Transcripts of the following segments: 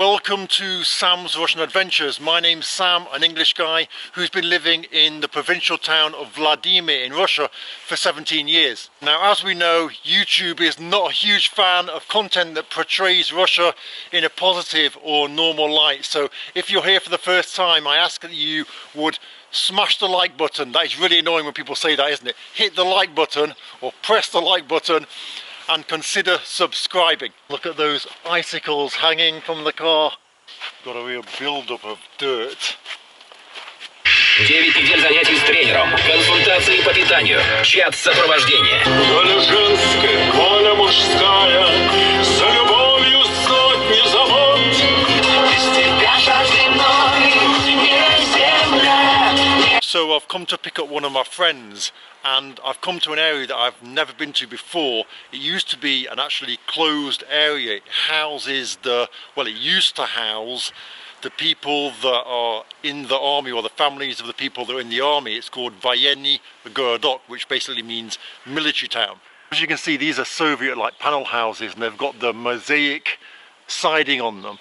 Welcome to Sam's Russian Adventures. My name's Sam, an English guy who's been living in the provincial town of Vladimir in Russia for 17 years. Now, as we know, YouTube is not a huge fan of content that portrays Russia in a positive or normal light. So if you're here for the first time, I ask that you would smash the like button. That is really annoying when people say that, isn't it? Hit the like button or press the like button and consider subscribing. Look at those icicles hanging from the car. Got a real build-up of dirt. 9 недель занятий с тренером, консультации по питанию, чат сопровождения. Доля женская, воля мужская, за любовью сотни забот. Без тебя жажды мной, не земля. So I've come to pick up one of my friends, and I've come to an area that I've never been to before. It used to be an actually closed area. It houses it used to house the people that are in the army, or the families of the people that are in the army. It's called Voyenny Gorodok, which basically means military town. As you can see, these are Soviet-like panel houses, and they've got the mosaic siding on them.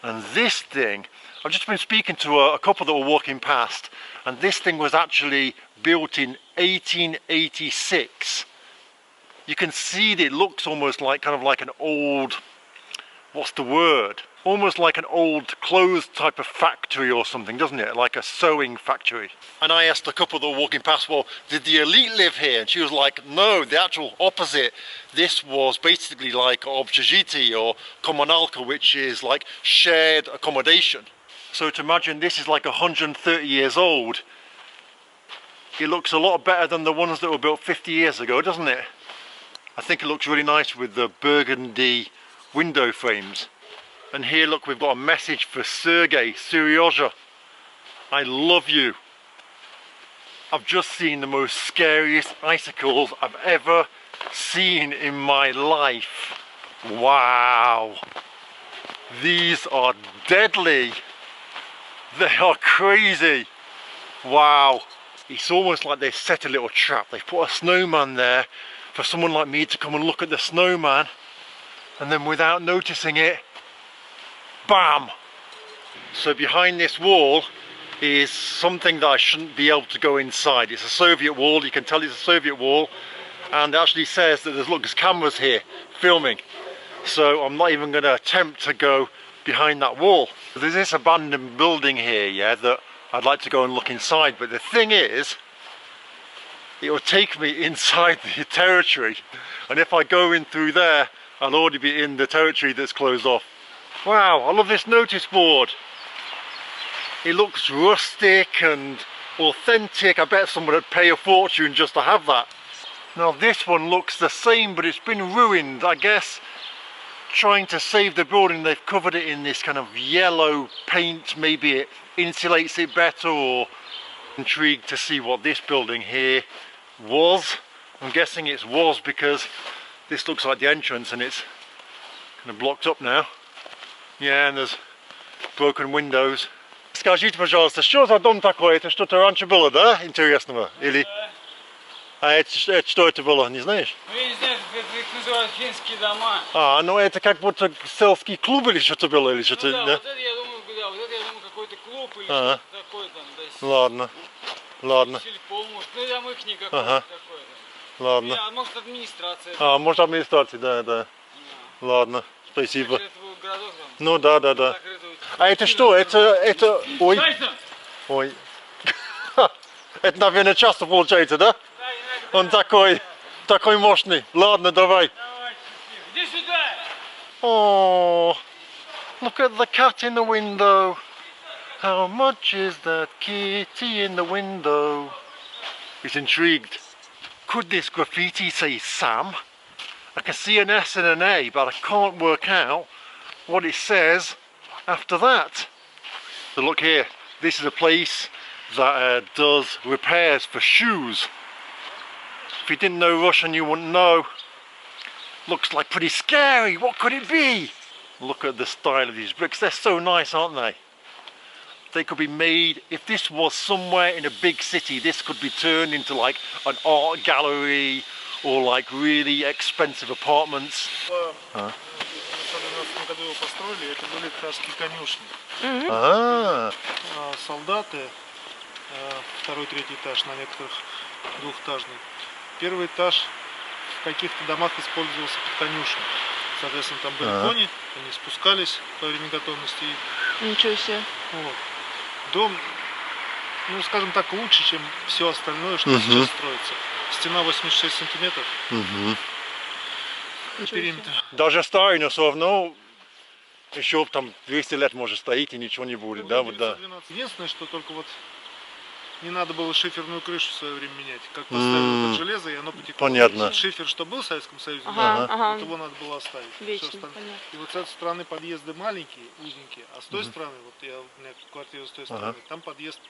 And this thing, I've just been speaking to a couple that were walking past, and this thing was actually built in 1886. You can see that it looks almost like kind of like an old, what's the word? Almost like an old clothes type of factory or something, doesn't it? Like a sewing factory. And I asked a couple that were walking past, well, did the elite live here? And she was like, no, the actual opposite. This was basically like общежитие or kommunalka, which is like shared accommodation. So to imagine this is like 130 years old, it looks a lot better than the ones that were built 50 years ago, doesn't it? I think it looks really nice with the burgundy window frames. And here, look, we've got a message for Sergey, Seryoja. I love you. I've just seen the most scariest icicles I've ever seen in my life. Wow. These are deadly. They are crazy. Wow. It's almost like they've set a little trap. They've put a snowman there for someone like me to come and look at the snowman, and then without noticing it, bam! So behind this wall is something that I shouldn't be able to go inside. It's a Soviet wall. You can tell it's a Soviet wall, and it actually says that there's cameras here filming. So I'm not even going to attempt to go behind that wall. There's this abandoned building here, yeah, that I'd like to go and look inside, but the thing is, it will take me inside the territory, and if I go in through there, I'll already be in the territory that's closed off. Wow, I love this notice board. It looks rustic and authentic. I bet someone would pay a fortune just to have that. Now this one looks the same, but it's been ruined. I guess trying to save the building, they've covered it in this kind of yellow paint. Maybe it insulates it better, or intrigued to see what this building here was. I'm guessing it was because this looks like the entrance and it's kind of blocked up now. Yeah, and there's broken windows. Скажите, пожалуйста, что за дом такой? Это что-то раньше было, да? Интересного? Или... А это что это было, не знаешь? Ну, я не знаю, как их называют, финские дома. А, ну это как будто селский клуб или что-то было, или что-то, Ну, да? вот это я думаю, да, вот это я думаю какой-то клуб или что-то такое там, да. Ладно, ладно. Сельпо, может, ну там их никакой Ага. такой. Ладно. А может администрация. А, может администрация, да, да. Ладно, спасибо. Это был городок там. Ну да, да, да. Закрытый. А это что? Это... Ой, ой. Это, наверное, часто получается, да? Да, иногда. Он такой мощный. Ладно, давай. Давай, иди сюда. Oh, look at the cat in the window. How much is that kitty in the window? He's intrigued. Could this graffiti say Sam? I can see an S and an A, but I can't work out what it says after that. So look here, this is a place that does repairs for shoes. If you didn't know Russian, you wouldn't know. Looks like pretty scary. What could it be? Look at the style of these bricks. They're so nice, aren't they? They could be made, if this was somewhere in a big city, this could be turned into like an art gallery or like really expensive apartments. года его построили, это были как раз конюшни. А, Солдаты, второй, третий этаж, на некоторых двухэтажный. Первый этаж в каких-то домах использовался под конюшню. Соответственно, там были кони, они спускались по времени готовности. Ничего себе. Вот. Дом, ну скажем так, лучше, чем все остальное, что сейчас строится. Стена 86 сантиметров. Периметр. даже старый, но все равно еще там 200 лет может стоять и ничего не будет, да, вот да. 912. Единственное, что только вот не надо было шиферную крышу в свое время менять. Как поставили под железо, и оно потекло. Понятно. Шифер, что был в Советском Союзе, вот его надо было оставить. Вечно, Всё остальное. понятно. И вот с этой стороны подъезды маленькие, узенькие, а с той стороны, вот у меня квартира с той стороны, там подъезд,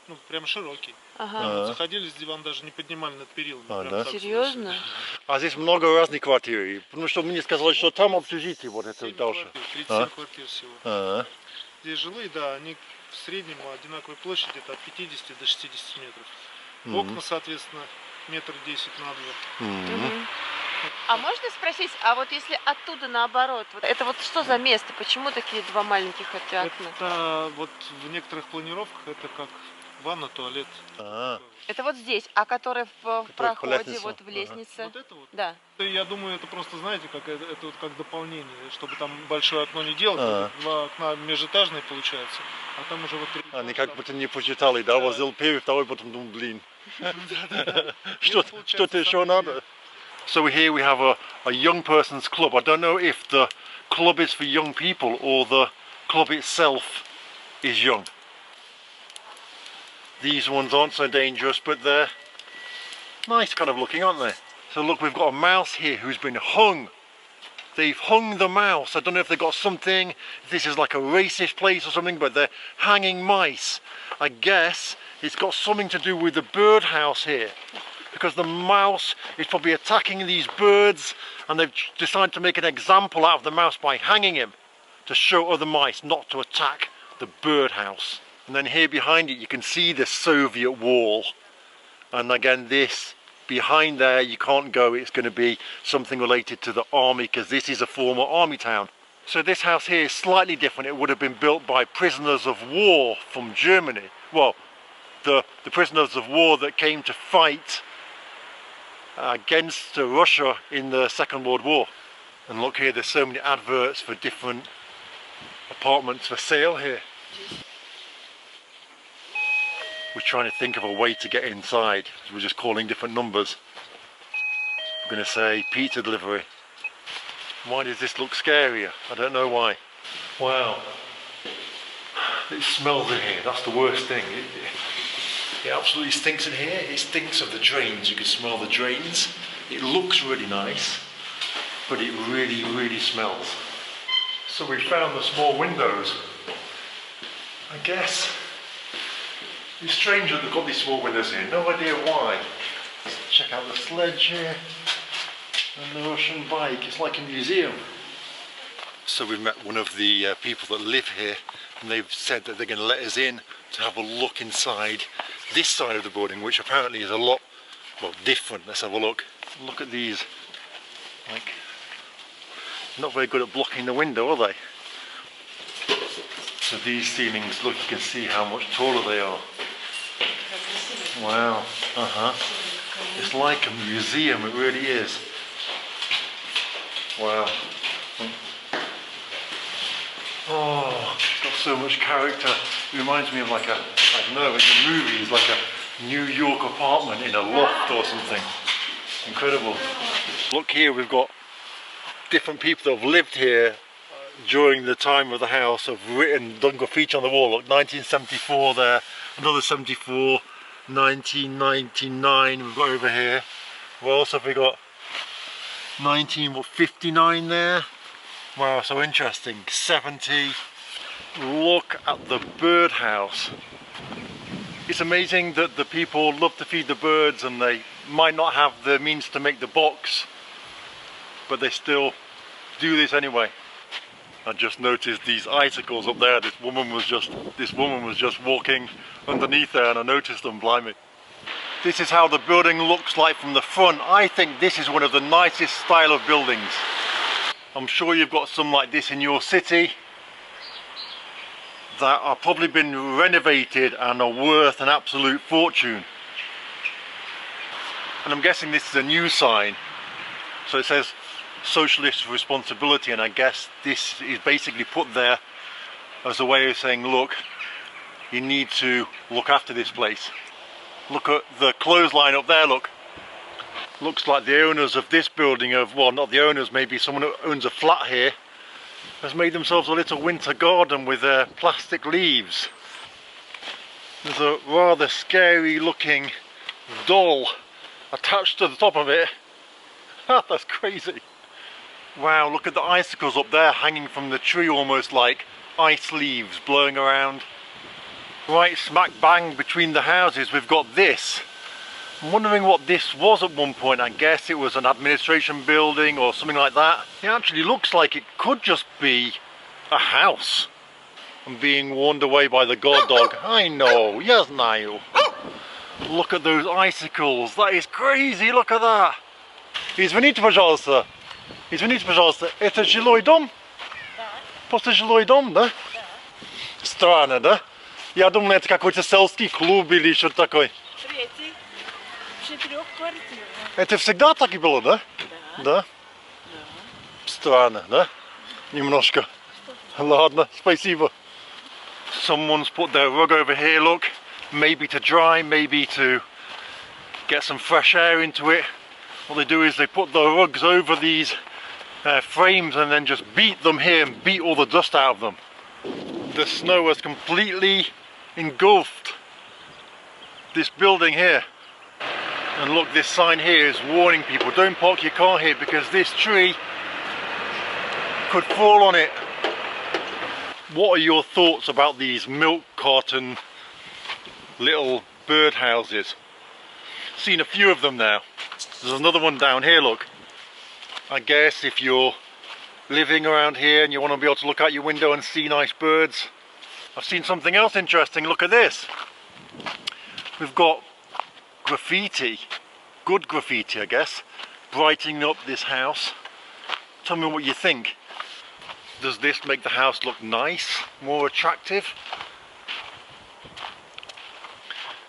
ну, прям широкий. Вот заходили с дивана, даже не поднимали над перилами. Прям да? так Серьезно? А здесь много разных квартир, потому что мне сказали, что там общежитие вот это 7 дальше. квартир, 37 квартир всего. А, Здесь жилые, да, они в среднем одинаковой площади, это от 50 до 60 метров. Окна, соответственно, метр 10 на 2. А можно спросить, а вот если оттуда наоборот, вот это вот что за место? Почему такие два маленьких эти окна? Это вот в некоторых планировках это как ванна, туалет. а. Это вот здесь, а который в по проходе, лестнице. вот в лестнице. Вот это вот. Да. Я думаю, это просто, знаете, как это вот как дополнение, чтобы там большое окно не делать, вот два окна межэтажные получается, а там уже вот три. Они как будто не посчитали, да, возил первый, второй, потом думал, блин, что-то еще надо. So here we have a young person's club. I don't know if the club is for young people or the club itself is young. These ones aren't so dangerous, but they're nice kind of looking, aren't they? So look, we've got a mouse here who's been hung. They've hung the mouse. I don't know if they've got something, if this is like a racist place or something, but they're hanging mice. I guess it's got something to do with the birdhouse here, because the mouse is probably attacking these birds, and they've decided to make an example out of the mouse by hanging him to show other mice not to attack the birdhouse. And then here behind it you can see the Soviet wall, and again this behind there you can't go, it's going to be something related to the army, because this is a former army town. So this house here is slightly different. It would have been built by prisoners of war from Germany. Well, the prisoners of war that came to fight against Russia in the Second World War. And look here, there's so many adverts for different apartments for sale here. We're trying to think of a way to get inside. So we're just calling different numbers. We're going to say pizza delivery. Why does this look scarier? I don't know why. Wow. It smells in here. That's the worst thing. It absolutely stinks in here. It stinks of the drains. You can smell the drains. It looks really nice, but it really, really smells. So we found the small windows. I guess it's strange that they've got these small windows here. No idea why. Let's check out the sledge here and the Russian bike. It's like a museum. So we've met one of the people that live here, and they've said that they're going to let us in to have a look inside this side of the building, which apparently is a lot, well, different. Let's have a look. Look at these. Like, not very good at blocking the window, are they? So these ceilings, look, you can see how much taller they are. Wow. It's like a museum, it really is. Wow. Oh, it's got so much character. It reminds me of like a, I don't know, in the movies, like a New York apartment in a loft or something. Incredible. Look here, we've got different people that have lived here during the time of the house, have written, done graffiti on the wall. Look, 1974 there, another 74, 1999 we've got over here. What else have we got? 1959 there. Wow, so interesting. 70. Look at the birdhouse. It's amazing that the people love to feed the birds and they might not have the means to make the box, but they still do this anyway. I just noticed these icicles up there. This woman was just walking underneath there, and I noticed them, blimey. This is how the building looks like from the front. I think this is one of the nicest style of buildings. I'm sure you've got some like this in your city that are probably been renovated and are worth an absolute fortune. And I'm guessing this is a new sign. So it says socialist responsibility, and I guess this is basically put there as a way of saying, look, you need to look after this place. Look at the clothesline up there, look. Looks like the owners of this building have, well, not the owners, maybe someone who owns a flat here, has made themselves a little winter garden with plastic leaves. There's a rather scary looking doll attached to the top of it. That's crazy. Wow, look at the icicles up there hanging from the tree, almost like ice leaves blowing around. Right smack bang between the houses we've got this. I'm wondering what this was at one point. I guess it was an administration building or something like that. It actually looks like it could just be a house. I'm being warned away by the guard dog. I know, yes, знаю. Look at those icicles, that is crazy, look at that. Извините, пожалуйста. Извините, пожалуйста, это жилой дом? Да. Просто жилой дом, да? Да. Странно, да? Я думал, это какой-то сельский клуб или что-то такое. Третий. 4-квартирный. Это всегда так и было, да? Да. Да? Странно, да? Немножко. Ладно, спасибо. Someone's put their rug over here, look. Maybe to dry, maybe to get some fresh air into it. What they do is they put the rugs over these frames and then just beat them here and beat all the dust out of them. The snow has completely engulfed this building here. And look, this sign here is warning people, don't park your car here because this tree could fall on it. What are your thoughts about these milk carton little bird houses? Seen a few of them now. There's another one down here, look. I guess if you're living around here and you want to be able to look out your window and see nice birds. I've seen something else interesting, look at this. We've got graffiti, good graffiti I guess, brightening up this house. Tell me what you think. Does this make the house look nice, more attractive?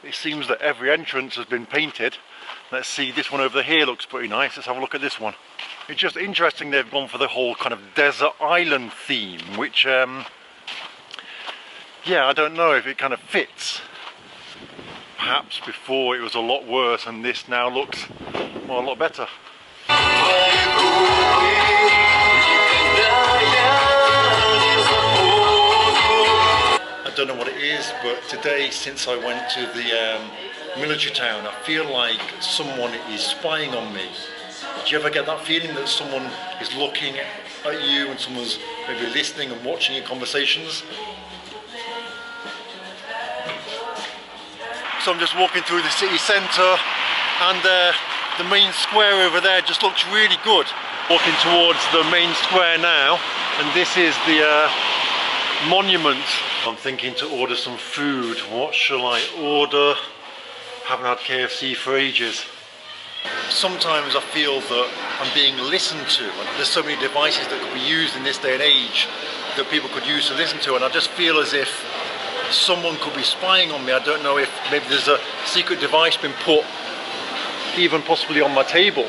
It seems that every entrance has been painted. Let's see, this one over here looks pretty nice. Let's have a look at this one. It's just interesting they've gone for the whole kind of desert island theme, which, yeah, I don't know if it kind of fits. Perhaps before it was a lot worse and this now looks, well, a lot better. I don't know what it is, but today, since I went to the military town, I feel like someone is spying on me. Do you ever get that feeling that someone is looking at you and someone's maybe listening and watching your conversations? So I'm just walking through the city centre and the main square over there just looks really good. Walking towards the main square now, and this is the monument. I'm thinking to order some food. What shall I order? Haven't had KFC for ages. Sometimes I feel that I'm being listened to, and there's so many devices that could be used in this day and age that people could use to listen to, and I just feel as if someone could be spying on me. I don't know if maybe there's a secret device been put even possibly on my table.